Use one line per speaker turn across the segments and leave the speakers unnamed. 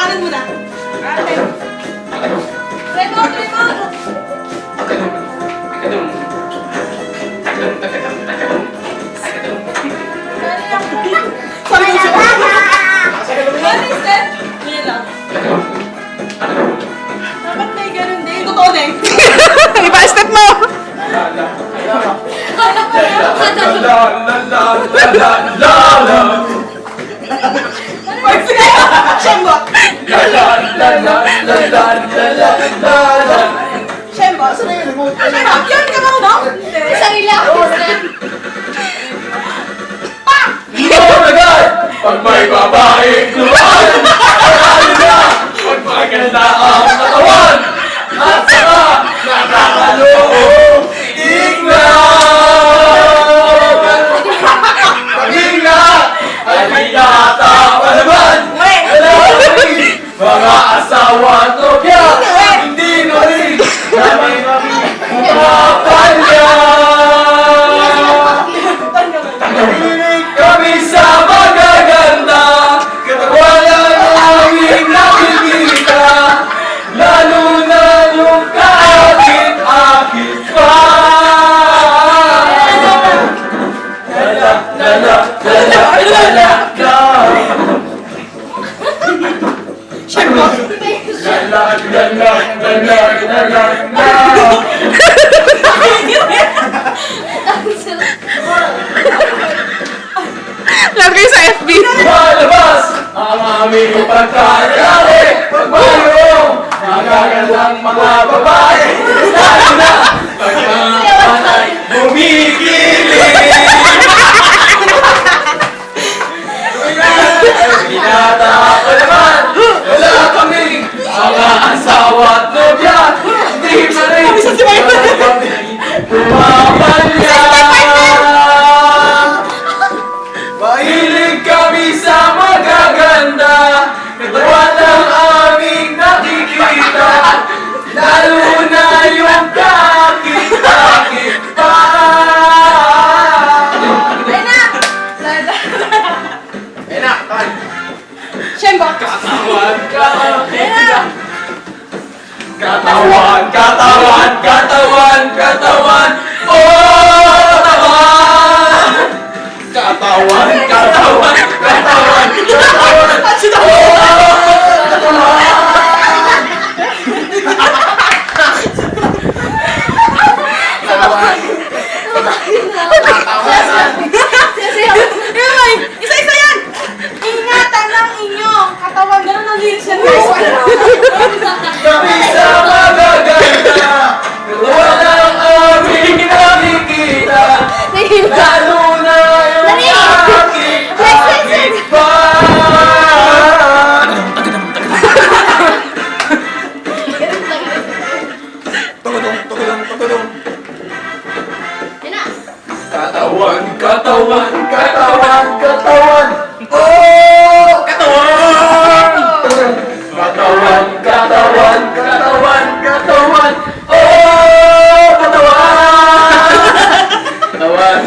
Tawanan mo na. Remo! Sorry, What is that? Yan lang. Dapat may ganun din. Totoo din.
Iba step mo!
Shembo! Shembo, saan na yun? Shembo, yun ka ba no?
Sarili ako.
Pag may babaeng luwan, lalo na pag maganda ang katawan at saka nakakaloob pag-ingat ay pinatawa naman mga asawa at nobya, hindi mo rin kami mapalya. Kami sa magaganda, katawan ang aming nakikita, lalo na yung kaakit-akit pa.
Lahat kayo sa FB.
Malabas ang aming pagkakali, pagmayong magagandang mga babae, lalo na pag mga panay bumikilig. Pinataka naman, wala kaming mga asawa at nobya, hindi pa rin pumapalya. Mahilig kami sa magaganda, katawan ang aming nakikita, lalo na yung kakit-kakit pa.
Shembo!
Katawan, oh katawan! Katawan,
Isa-isa yan! Ingatan ng inyong katawan. Ganun ang lyrics yan, guys.
kami sa magaganda, katawan ang aming nakikita, lalo na yung kakit-kakit pa. Katawan, oh katawan! Katawan, oh katawan! Katawan,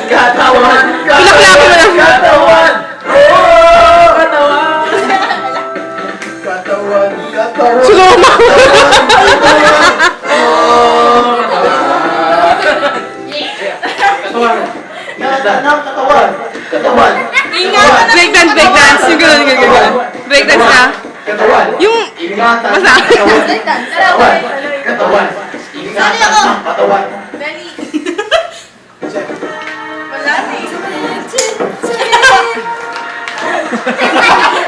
Pinaklaki mo lang.
katawan! Oh katawan!
Sumama!
Katawan!
Ingatan ng
Breakdance. Yung gano'n. Breakdance na.
Katawan!
Yung...
Ingatan!
Basta.
Katawan!
Sorry ako.
Katawan!
Benny. Wala na eh.